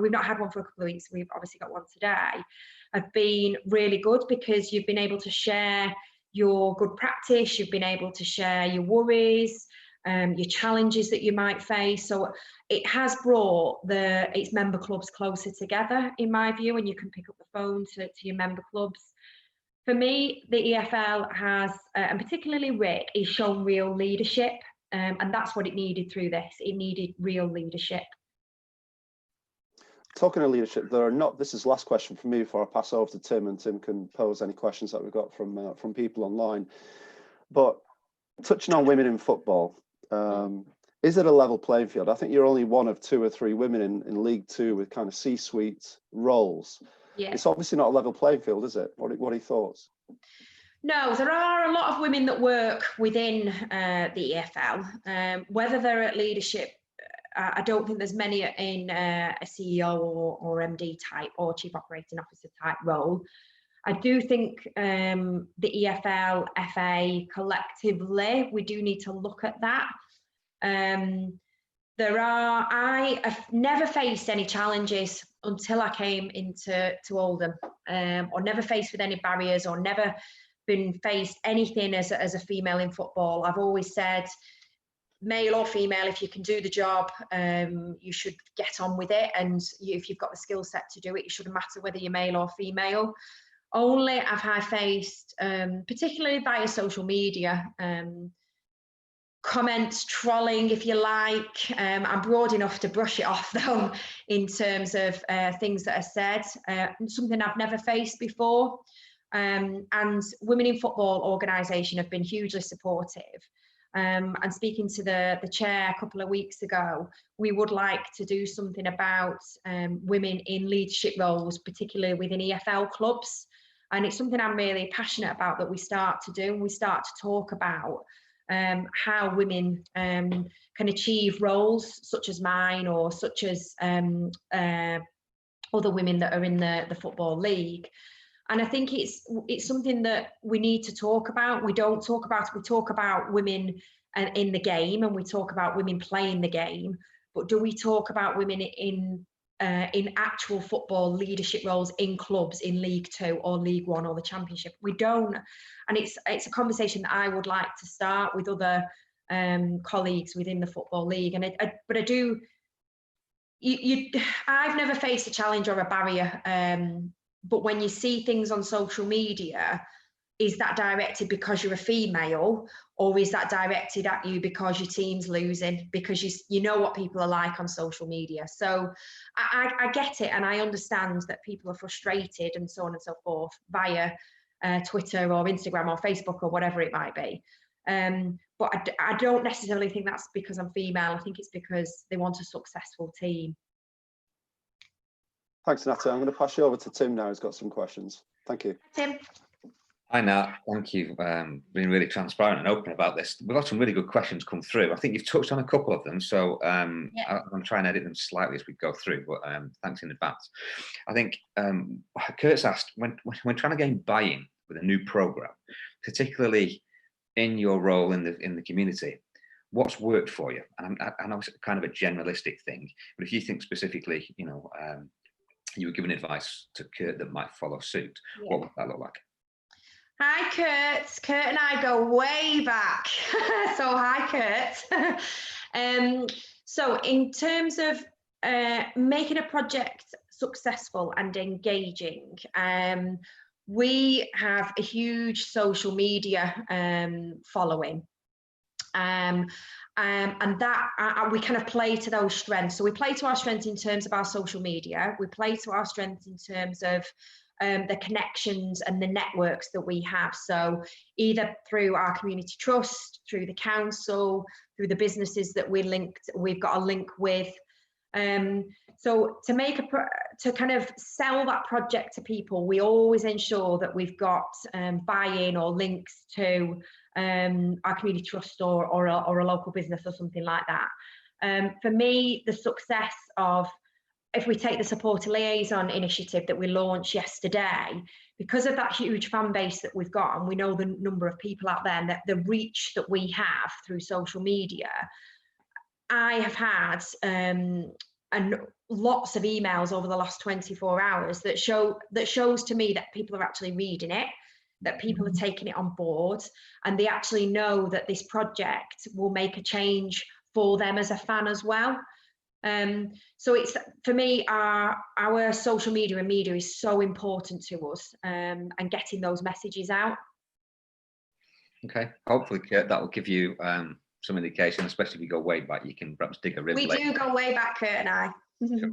we've not had one for a couple of weeks. We've obviously got one today. Have been really good because you've been able to share your good practice. You've been able to share your worries, your challenges that you might face. So it has brought its member clubs closer together, in my view, and you can pick up the phone to your member clubs. For me, the EFL has, and particularly Rick, is shown real leadership, and that's what it needed through this. It needed real leadership. Talking of leadership, this is the last question for me before I pass over to Tim, and Tim can pose any questions that we've got from people online. But touching on women in football, is it a level playing field? I think you're only one of 2 or 3 women in League Two with kind of C-suite roles. Yeah. It's obviously not a level playing field, is it? What are your thoughts? No, there are a lot of women that work within the EFL. Whether they're at leadership, I don't think there's many in a CEO or MD type or Chief Operating Officer type role. I do think the EFL, FA collectively, we do need to look at that. I have never faced any challenges until I came into Oldham, or never faced with any barriers, or never been faced anything as a female in football. I've always said, male or female, if you can do the job, you should get on with it. And if you've got the skill set to do it, it shouldn't matter whether you're male or female. Only have I faced, particularly via social media, comments, trolling, if you like. I'm broad enough to brush it off, though, in terms of things that are said, something I've never faced before. And Women in Football organisation have been hugely supportive. And speaking to the chair a couple of weeks ago, we would like to do something about women in leadership roles, particularly within EFL clubs. And it's something I'm really passionate about that we start to do. And we start to talk about how women can achieve roles such as mine, or such as other women that are in the Football League. And I think it's something that we need to talk about. We don't talk about it. We talk about women in the game, and we talk about women playing the game. But do we talk about women in actual football leadership roles in clubs in League Two or League One or the Championship? We don't. And it's a conversation that I would like to start with other colleagues within the Football League. And but I do. I've never faced a challenge or a barrier. But when you see things on social media, is that directed because you're a female, or is that directed at you because your team's losing? Because you know what people are like on social media. So I get it, and I understand that people are frustrated and so on and so forth via Twitter or Instagram or Facebook or whatever it might be. But I don't necessarily think that's because I'm female. I think it's because they want a successful team. Thanks, Natalie. I'm going to pass you over to Tim now. He's got some questions. Thank you. Tim. Hi, Nat. Thank you. Being really transparent and open about this. We've got some really good questions come through. I think you've touched on a couple of them, so I'm trying to edit them slightly as we go through, but thanks in advance. I think Kurt's asked, when trying to gain buy-in with a new programme, particularly in your role in the community, what's worked for you? And I know it's kind of a generalistic thing, but if you think specifically, you were giving advice to Kurt that might follow suit, what would that look like? Hi, Kurt. Kurt and I go way back. So hi, Kurt. So in terms of making a project successful and engaging, we have a huge social media following. And that we kind of play to those strengths. So we play to our strengths in terms of our social media. We play to our strengths in terms of the connections and the networks that we have. So either through our community trust, through the council, through the businesses that we've got a link with. So to kind of sell that project to people, we always ensure that we've got buy-in or links to our community trust or a local business or something like that. For me, the success of, if we take the supporter liaison initiative that we launched yesterday, because of that huge fan base that we've got, and we know the number of people out there and the reach that we have through social media, I have had and lots of emails over the last 24 hours that shows to me that people are actually reading it, that people are taking it on board, and they actually know that this project will make a change for them as a fan as well. So it's, for me, our social media and media is so important to us, and getting those messages out. Okay, hopefully, Kurt, that will give you some indication, especially if you go way back. You can perhaps dig a river. We do go way back, Kurt and I. Sure.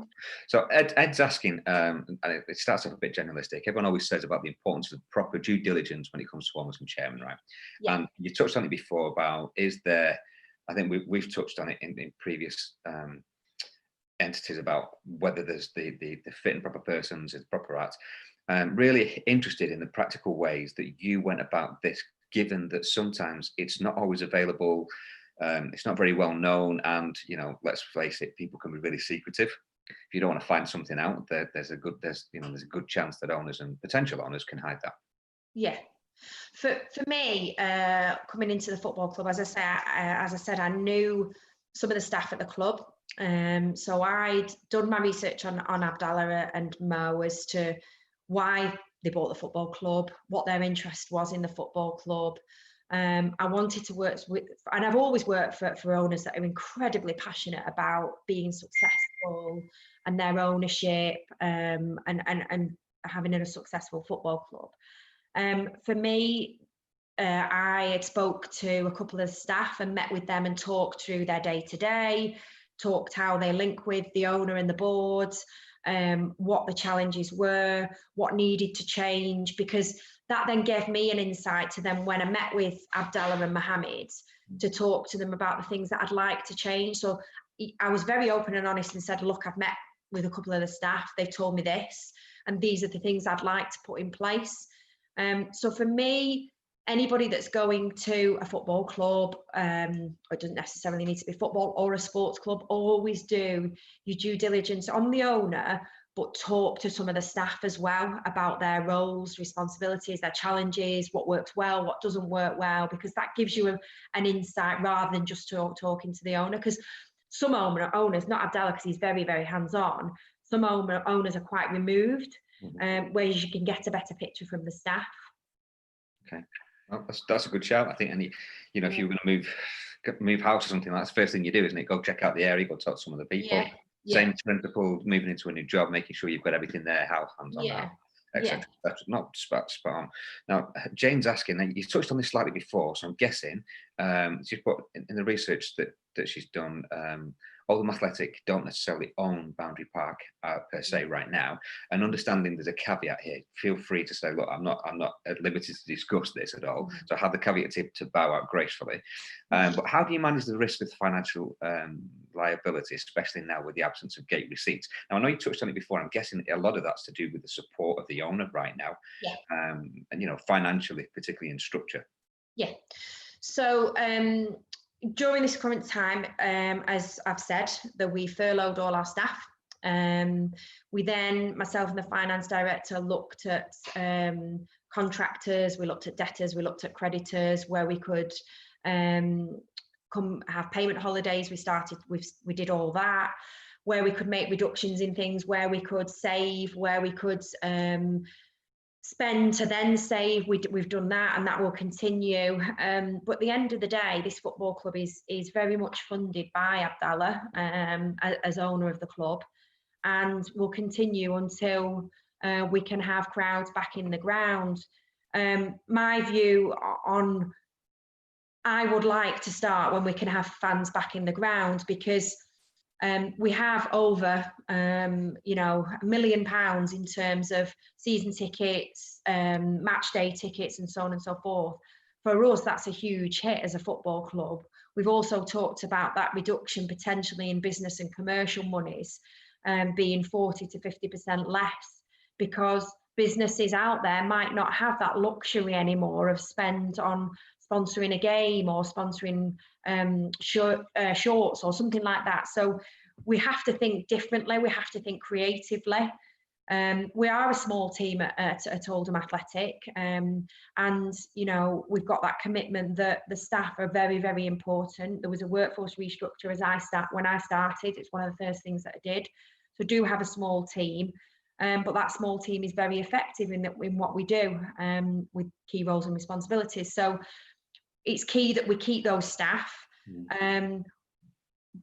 So Ed's asking, and it starts off a bit generalistic. Everyone always says about the importance of proper due diligence when it comes to owners and chairman, right? Yeah. And you touched on it before about, is there, I think we've touched on it in previous entities about whether there's the fit and proper persons, it's proper acts. Really interested in the practical ways that you went about this, given that sometimes it's not always available, it's not very well known, and let's face it, people can be really secretive. If you don't want to find something out, there's a good chance that owners and potential owners can hide that. Yeah. For me, coming into the football club, as I said, I knew some of the staff at the club. So I'd done my research on Abdallah and Mo as to why they bought the football club, what their interest was in the football club. I wanted to work with, and I've always worked for owners that are incredibly passionate about being successful and their ownership, and having a successful football club. For me, I had spoke to a couple of staff and met with them and talked through their day-to-day, talked how they link with the owner and the board, what the challenges were, what needed to change, because that then gave me an insight to them when I met with Abdallah and Mohammed to talk to them about the things that I'd like to change. So I was very open and honest and said, look, I've met with a couple of the staff, they've told me this, and these are the things I'd like to put in place. So for me, anybody that's going to a football club, or it doesn't necessarily need to be football or a sports club, always do your due diligence on the owner, but talk to some of the staff as well about their roles, responsibilities, their challenges, what works well, what doesn't work well, because that gives you an insight rather than just talking to the owner. Because some owners, not Abdallah because he's very, very hands-on, some owners are quite removed, whereas you can get a better picture from the staff. Okay. Well, that's a good shout, I think. And if you were going to move house or something, that's the first thing you do, isn't it? Go check out the area, go talk to some of the people. Yeah. Same principle, moving into a new job, making sure you've got everything there, hands on that, etc. That's not spot on. Now, Jane's asking, you touched on this slightly before, so I'm guessing she's put in the research that she's done. Oldham Athletic don't necessarily own Boundary Park per se right now, and understanding there's a caveat here. Feel free to say, look, I'm not at liberty to discuss this at all. So I have the caveat to bow out gracefully. But how do you manage the risk of financial liability, especially now with the absence of gate receipts? Now I know you touched on it before. I'm guessing a lot of that's to do with the support of the owner right now, and financially, particularly in structure. Yeah. So during this current time, as I've said, that we furloughed all our staff. We then, myself and the finance director, looked at contractors, we looked at debtors, we looked at creditors, where we could come have payment holidays. We did all that, where we could make reductions in things, where we could save, where we could spend to then save. We've done that, and that will continue. But at the end of the day, this football club is very much funded by Abdallah as owner of the club, and will continue until we can have crowds back in the ground. My view on, I would like to start when we can have fans back in the ground, because we have over, you know, £1 million in terms of season tickets, match day tickets, and so on and so forth. For us, that's a huge hit as a football club. We've also talked about that reduction potentially in business and commercial monies being 40 to 50% less, because businesses out there might not have that luxury anymore of spend on sponsoring a game or sponsoring shorts or something like that. So we have to think differently. We have to think creatively. We are a small team at Oldham Athletic, and you know, we've got that commitment that the staff are very, very important. There was a workforce restructure when I started. It's one of the first things that I did. So do have a small team, but that small team is very effective in what we do, with key roles and responsibilities. So it's key that we keep those staff.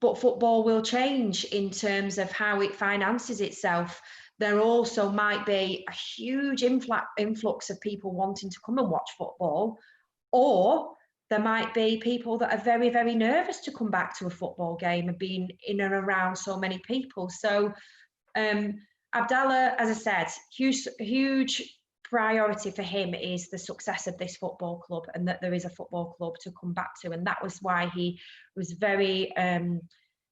But football will change in terms of how it finances itself. There also might be a huge influx of people wanting to come and watch football, or there might be people that are very, very nervous to come back to a football game and being in and around so many people. So Abdallah, as I said, huge priority for him is the success of this football club, and that there is a football club to come back to. And that was why he was very,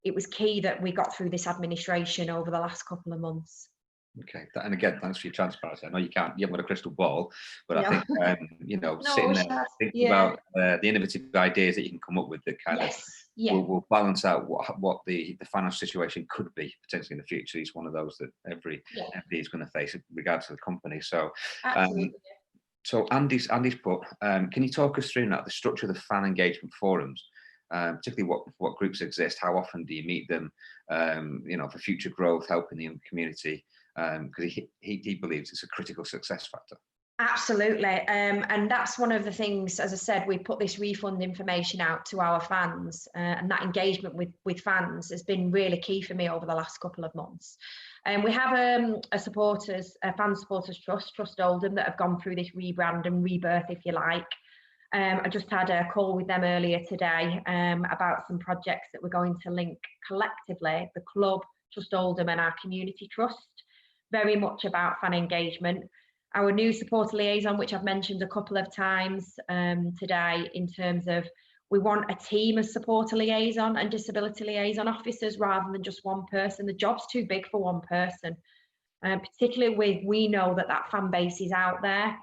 it was key that we got through this administration over the last couple of months. Okay, and again, thanks for your transparency. I know you haven't got a crystal ball, but No. I think you know, sitting there thinking about the innovative ideas that you can come up with that kind of will balance out what the financial situation could be potentially in the future. He's one of those that everybody is going to face, regardless of the company. So, so Andy's put. Can you talk us through now the structure of the fan engagement forums? Particularly what groups exist, how often do you meet them, you know, for future growth, helping the community, because he believes it's a critical success factor. Absolutely, and that's one of the things, as I said, we put this refund information out to our fans, and that engagement with fans has been really key for me over the last couple of months. And we have a fan supporters trust Oldham, that have gone through this rebrand and rebirth, if you like. I just had a call with them earlier today about some projects that we're going to link collectively, the club, Trust Oldham, and our community trust, very much about fan engagement. Our new supporter liaison, which I've mentioned a couple of times today, in terms of we want a team of supporter liaison and disability liaison officers rather than just one person. The job's too big for one person, particularly we know that fan base is out there.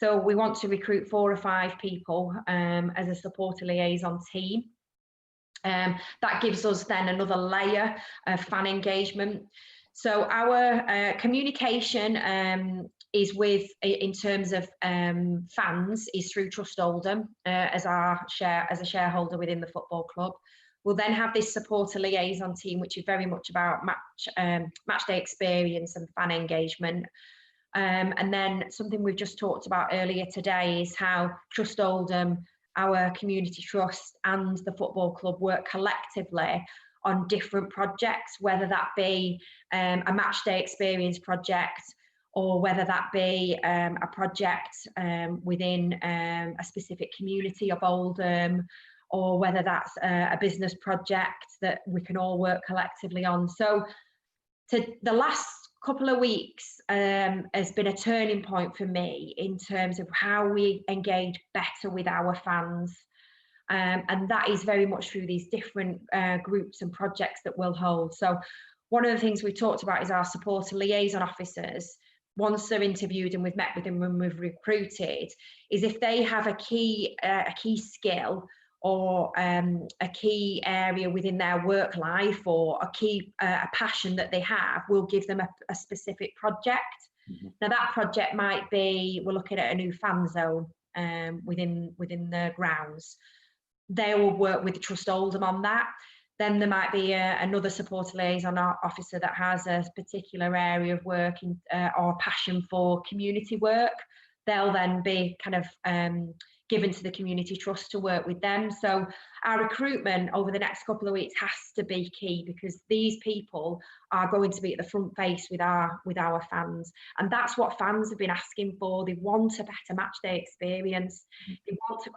So we want to recruit 4 or 5 people as a supporter liaison team. That gives us then another layer of fan engagement. So our communication is in terms of fans, is through Trust Oldham as a shareholder within the football club. We'll then have this supporter liaison team, which is very much about match day experience and fan engagement. And then something we've just talked about earlier today is how Trust Oldham, our community trust, and the football club work collectively on different projects, whether that be a match day experience project, or whether that be a project within a specific community of Oldham, or whether that's a business project that we can all work collectively on. So the last couple of weeks has been a turning point for me in terms of how we engage better with our fans. And that is very much through these different groups and projects that we'll hold. So one of the things we talked about is our supporter liaison officers. Once they're interviewed and we've met with them when we've recruited, is if they have a key skill or a key area within their work life, or a passion that they have, we'll give them a specific project. Mm-hmm. Now that project might be, we're looking at a new fan zone within the grounds. They will work with Trust Oldham on that. Then there might be another supporter liaison officer that has a particular area of work or passion for community work. They'll then be kind of given to the community trust to work with them. So our recruitment over the next couple of weeks has to be key, because these people are going to be at the front face with our fans, and that's what fans have been asking for. They want a better match day experience.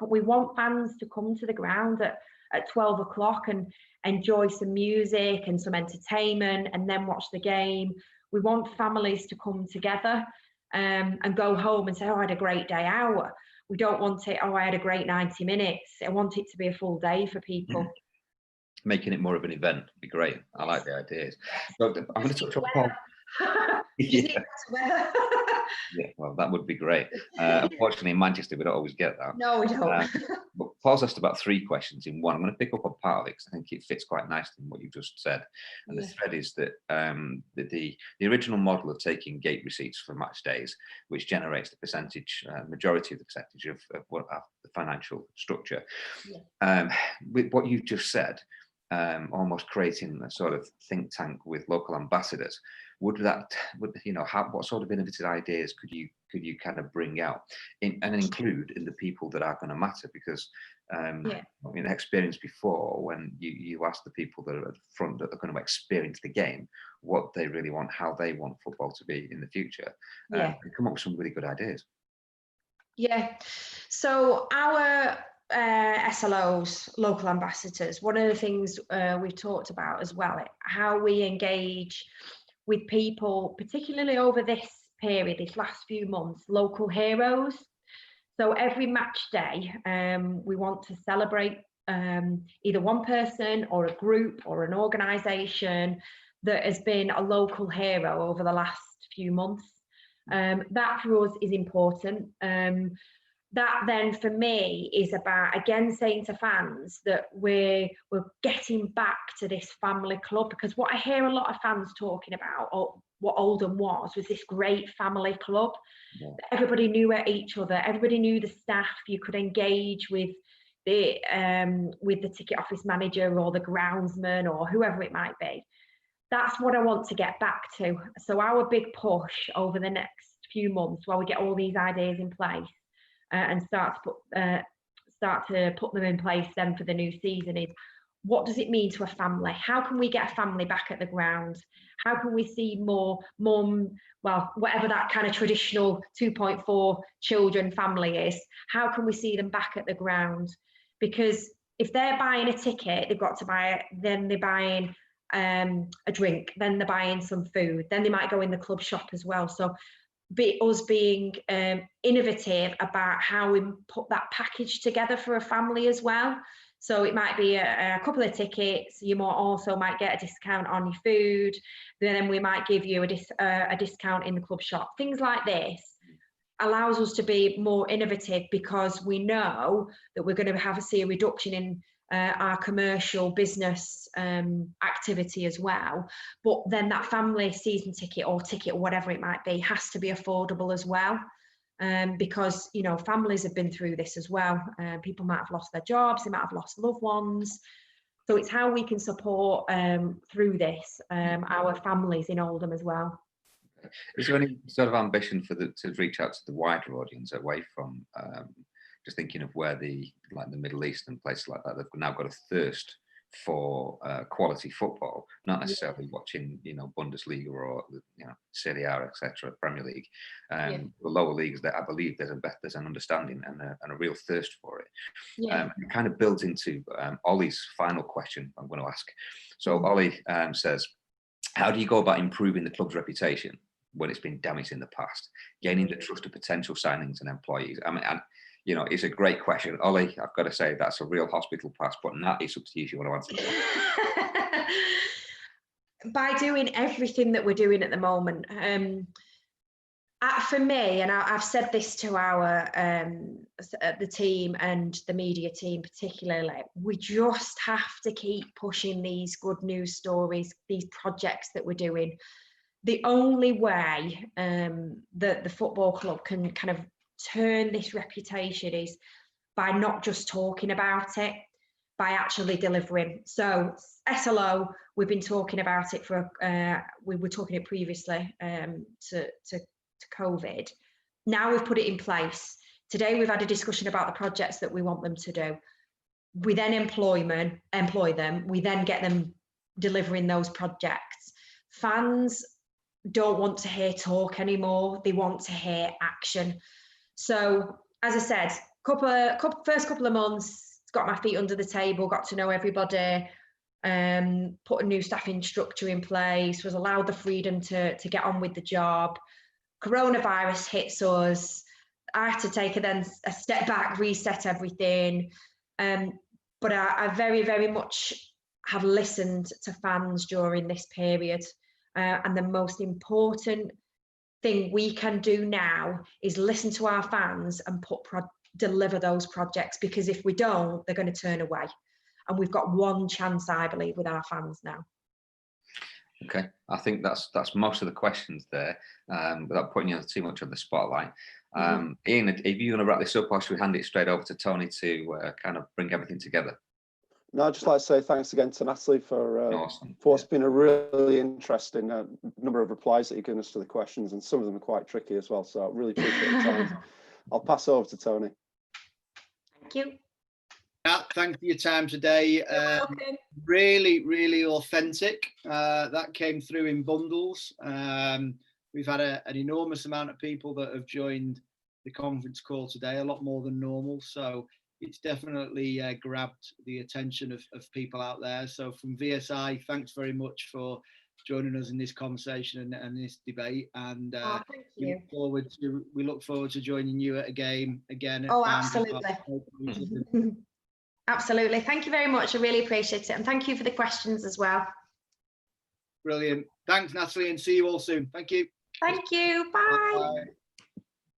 We want fans to come to the ground at 12 o'clock and enjoy some music and some entertainment and then watch the game. We want families to come together and go home and say, oh, I had a great day out. We don't want it, oh, I had a great 90 minutes. I want it to be a full day for people. Making it more of an event would be great. I like the ideas. So I'm going to touch on Paul. Yeah. Yeah, well, that would be great. Unfortunately, in Manchester, we don't always get that. No, we don't. But Paul's asked about 3 questions in one. I'm going to pick up on part of it because I think it fits quite nicely in what you just said. And the thread is that the original model of taking gate receipts for match days, which generates the percentage, majority of the percentage of the financial structure. With what you've just said, almost creating a sort of think tank with local ambassadors, what sort of innovative ideas could you kind of bring out and include in the people that are going to matter? Because experience before, when you ask the people that are at the front that are going to experience the game what they really want, how they want football to be in the future, and come up with some really good ideas. So our SLOs, local ambassadors, one of the things we've talked about as well, how we engage with people, particularly over this period, this last few months, local heroes. So every match day, we want to celebrate either one person or a group or an organisation that has been a local hero over the last few months. That for us is important. That then for me is about, again, saying to fans that we're getting back to this family club, because what I hear a lot of fans talking about, or what Oldham was this great family club. Everybody knew each other, everybody knew the staff. You could engage with the ticket office manager or the groundsman or whoever it might be. That's what I want to get back to. So our big push over the next few months, while we get all these ideas in place, and start to put them in place then for the new season, is what does it mean to a family? How can we get a family back at the ground? How can we see more mum, well, whatever that kind of traditional 2.4 children family is, how can we see them back at the ground? Because if they're buying a ticket, they've got to buy it, then they're buying a drink, then they're buying some food, then they might go in the club shop as well. So us being innovative about how we put that package together for a family as well. So it might be a couple of tickets. You also might get a discount on your food. Then we might give you a discount in the club shop. Things like this allows us to be more innovative, because we know that we're going to see a reduction in our commercial business activity as well. But then that family season ticket or whatever it might be has to be affordable as well, because families have been through this as well. People might have lost their jobs, they might have lost loved ones. So it's how we can support through this our families in Oldham as well. Is there any sort of ambition to reach out to the wider audience away from just thinking of where the Middle East and places like that, they've now got a thirst for quality football, not necessarily watching Bundesliga or Serie A, etc., Premier League, the lower leagues. That I believe there's an understanding and a real thirst for it. It kind of builds into Ollie's final question I'm going to ask. So Ollie says, how do you go about improving the club's reputation when it's been damaged in the past, gaining the trust of potential signings and employees? I mean, it's a great question, Ollie. I've got to say that's a real hospital pass, but Nat, it's up to you if you want to answer that. By doing everything that we're doing at the moment, for me, and I've said this to the team and the media team particularly, we just have to keep pushing these good news stories, these projects that we're doing. The only way that the football club can kind of turn this reputation is by not just talking about it, by actually delivering. So SLO, we've been talking about it we were talking it previously to COVID. Now we've put it in place. Today, we've had a discussion about the projects that we want them to do. We then employ them. We then get them delivering those projects. Fans don't want to hear talk anymore. They want to hear action. So, as I said, first couple of months, got my feet under the table, got to know everybody, put a new staffing structure in place, was allowed the freedom to get on with the job. Coronavirus hits us. I had to take a step back, reset everything. But I very, very much have listened to fans during this period. And the most important thing we can do now is listen to our fans and deliver those projects, because if we don't, they're going to turn away. And we've got one chance, I believe, with our fans now. Okay, I think that's most of the questions there, without putting you too much on the spotlight. Ian, if you're going to wrap this up, or should we hand it straight over to Tony to kind of bring everything together? No, I'd just like to say thanks again to Natalie for Awesome. what's been a really interesting number of replies that you've given us to the questions, and some of them are quite tricky as well. So I really appreciate the time. I'll pass over to Tony. Thank you. Yeah, thanks for your time today. Really, really authentic. That came through in bundles. We've had an enormous amount of people that have joined the conference call today, a lot more than normal. So it's definitely grabbed the attention of people out there. So from VSI, thanks very much for joining us in this conversation and this debate. And Thank you. we look forward to joining you at a game again. Oh, absolutely. Absolutely. Thank you very much. I really appreciate it. And thank you for the questions as well. Brilliant. Thanks, Natalie, and see you all soon. Thank you. Thank you. Bye. Bye.